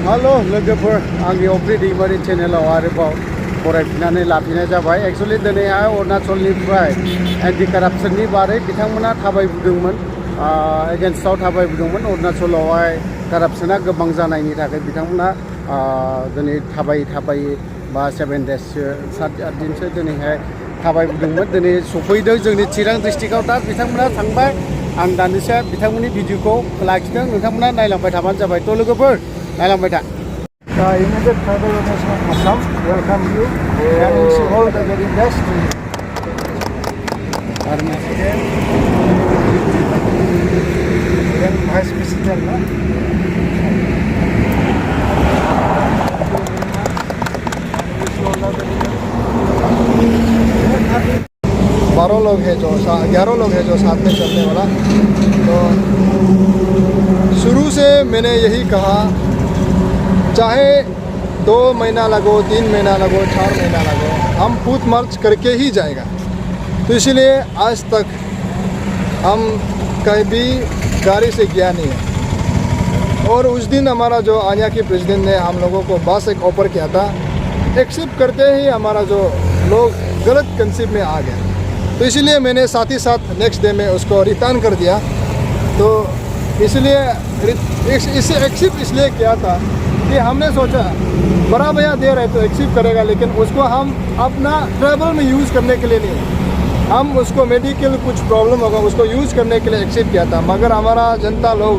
Hello लोगोफोर आंनि अफ्रि दैमारि चेनेलाव आरोबाव फरायफिननानै लाफिननाय जाबाय। एक्चुअली दिनैहाय अरुणाचलनिफ्राय एन्टि कारापसननि बारै बिथांमोना थाबायबोदोंमोन, एगेन्स्टआव थाबायबोदोंमोन। अरुणाचलावहाय कारापसना गोबां जानायनि थाखाय बिथांमोना दिनै थाबायै बा 7 डेजसो 7-8 दिनसो दिनैहाय थाबायबोदोंमोन। दिनै सफैदों जोंनि चिरां डिस्ट्रिक्टआव। दा बिथांमोना थांबाय। आं दानिसो बिथांमोननि भिडिअखौ लाखिदों, नोंथांमोना नायलांबाय थाबानो जाबाय। थ' लोगोफोर नायलांबाय था। The immediate tribal organization of Assam welcome you and wish you all the very best. Then Vice President, no? 12 लोग हैं जो 11 लोग हैं जो साथ में चलने वाला। तो शुरू से मैंने यही कहा, चाहे 2 महीना लगो, 3 महीना लगो, 4 महीना लगो, हम फूट मार्च करके ही जाएगा। तो इसलिए आज तक हम कहीं भी गाड़ी से गया नहीं है। और उस दिन हमारा जो आनिया के प्रेसिडेंट ने हम लोगों को बस एक ऑफर किया था, एक्सेप्ट करते ही हमारा जो लोग गलत कंसेप्ट में आ गए। तो इसलिए मैंने साथ ही साथ नेक्स्ट डे में उसको रिटर्न कर दिया। तो इसलिए इसे एक्सेप्ट इसलिए किया था कि हमने सोचा बड़ा भैया दे रहे तो एक्सेप्ट करेगा, लेकिन उसको हम अपना ट्रैवल में यूज़ करने के लिए नहीं, हम उसको मेडिकल कुछ प्रॉब्लम होगा उसको यूज़ करने के लिए एक्सेप्ट किया था। मगर हमारा जनता लोग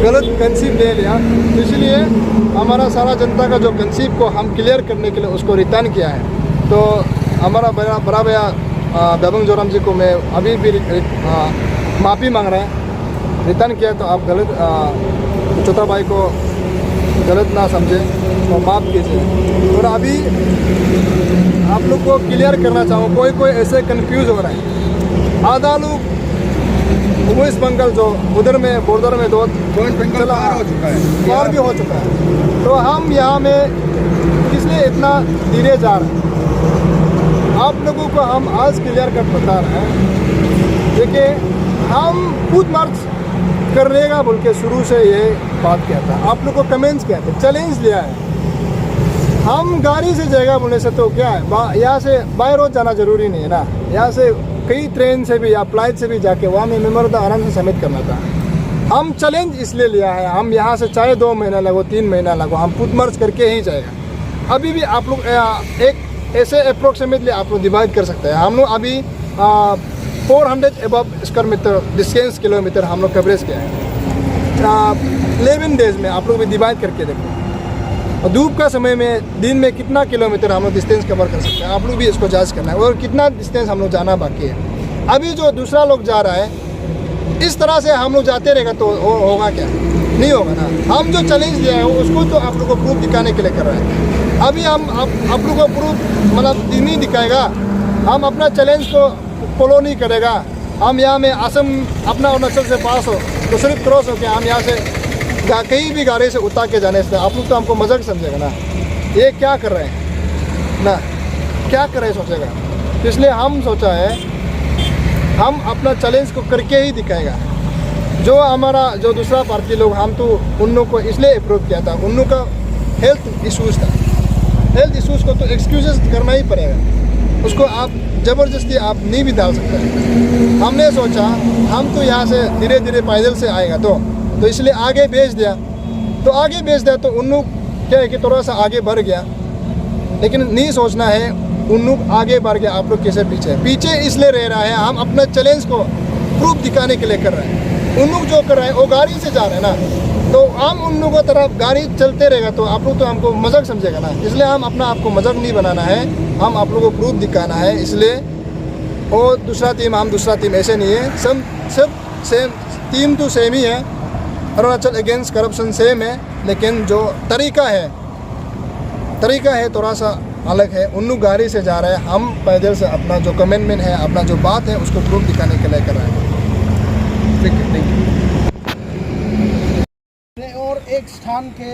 गलत कंसेप्ट ले लिया। तो इसलिए हमारा सारा जनता का जो कंसेप्ट को हम क्लियर करने के लिए उसको रिटर्न किया है। तो हमारा बड़ा भैया बेबंग जोराम जी को मैं अभी भी माफ़ी मांग रहे हैं। रिटर्न किया तो आप गलत चौथा भाई को गलत ना समझे तो माफ़ कीजिए। और अभी आप लोग को क्लियर करना चाहूँ, कोई ऐसे कंफ्यूज हो रहा है। आधा लोग वेस्ट बंगाल जो उधर में बॉर्डर में 2 चला हो चुका है, और भी हो चुका है। तो हम यहाँ में इसलिए इतना धीरे जा रहे हैं। आप लोगों को हम आज क्लियर कर बता रहे हैं। देखिए, हम फूट मार्च करने का बोल के शुरू से ये बात किया था, आप लोग को कमेंट्स किया था, चैलेंज लिया है। हम गाड़ी से जाएगा बोलने से तो क्या है, यहाँ से बाय रोड जाना जरूरी नहीं है ना। यहाँ से कई ट्रेन से भी या फ्लाइट से भी जाके वहाँ में मेमोरेंडम आराम से सबमिट करना था। हम चैलेंज इसलिए लिया है, हम यहाँ से चाहे 2 महीना लगो 3 महीना लगो, हम फूट मार्च करके ही जाएगा। अभी भी आप लोग एक ऐसे अप्रोक्सीमेटली आप लोग डिवाइड कर सकते हैं। हम लोग अभी 400 above square metre distance kilometre हम लोग कवरेज किया है 11 डेज में। आप लोग भी डिवाइड करके देखो, और धूप का समय में दिन में कितना किलोमीटर हम लोग डिस्टेंस कवर कर सकते हैं, आप लोग भी इसको जांच करना है। और कितना डिस्टेंस हम लोग जाना बाकी है। अभी जो दूसरा लोग जा रहा है, इस तरह से हम लोग जाते रहेगा तो होगा क्या? नहीं होगा ना। हम जो चैलेंज लिया है उसको तो आप लोग को प्रूफ दिखाने के लिए कर रहे हैं। अभी हम आप लोग को प्रूफ मतलब नहीं दिखाएगा, हम अपना चैलेंज को फॉलो नहीं करेगा। हम यहाँ में असम अपना अरुणाचल से पास हो तो सिर्फ क्रॉस हो के हम यहाँ से कहीं भी गाड़ी से उतार के जाने से आप लोग तो हमको मजाक समझेगा ना, ये क्या कर रहे हैं ना, क्या कर रहे हैं सोचेगा। इसलिए हम सोचा है हम अपना चैलेंज को करके ही दिखाएगा। जो हमारा जो दूसरा पार्टी लोग, हम तो उन लोग को इसलिए अप्रोच किया था, उन लोग का हेल्थ इशूज़ था। हेल्थ इशूज़ को तो एक्सक्यूजेस करना ही पड़ेगा, उसको आप ज़बरदस्ती आप नहीं भी डाल सकते हैं। हमने सोचा हम तो यहाँ से धीरे धीरे पैदल से आएगा तो इसलिए आगे भेज दिया। तो आगे भेज दिया तो उन लोग क्या है कि थोड़ा सा आगे बढ़ गया, लेकिन नहीं सोचना है उन लोग आगे बढ़ गया, आप लोग कैसे पीछे इसलिए रह रहा है। हम अपना चैलेंज को प्रूफ दिखाने के लिए कर रहे हैं। उन लोग जो कर रहे हैं वो गाड़ी से जा रहे हैं ना, तो हम उन लोगों की तरफ गाड़ी चलते रहेगा तो आप लोग तो हमको मजाक समझेगा ना। इसलिए हम अपना आपको मजाक नहीं बनाना है, हम आप लोगों को प्रूफ दिखाना है। इसलिए और दूसरा टीम हम दूसरा टीम ऐसे नहीं है, सब सेम टीम तो सेम ही है। अरुणाचल अगेंस्ट करप्शन सेम है, लेकिन जो तरीका है थोड़ा सा अलग है। उन लोग गाड़ी से जा रहे हैं, हम पैदल से अपना जो कमेंटमेंट है, अपना जो बात है उसको प्रूफ दिखाने के लिए कर रहे हैं। ठीक है, थैंक यू। और एक स्थान के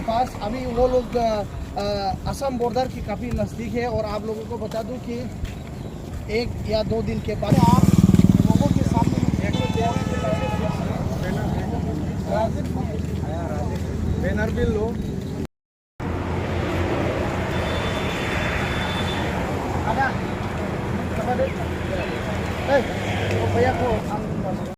पास अभी वो लोग असम बॉर्डर की काफ़ी नज़दीक है। और आप लोगों को बता दूं कि 1 या 2 दिन के बाद आप लोगों के सामने बैनर भी लो Ada. Apa deh? Eh, oh, भैया को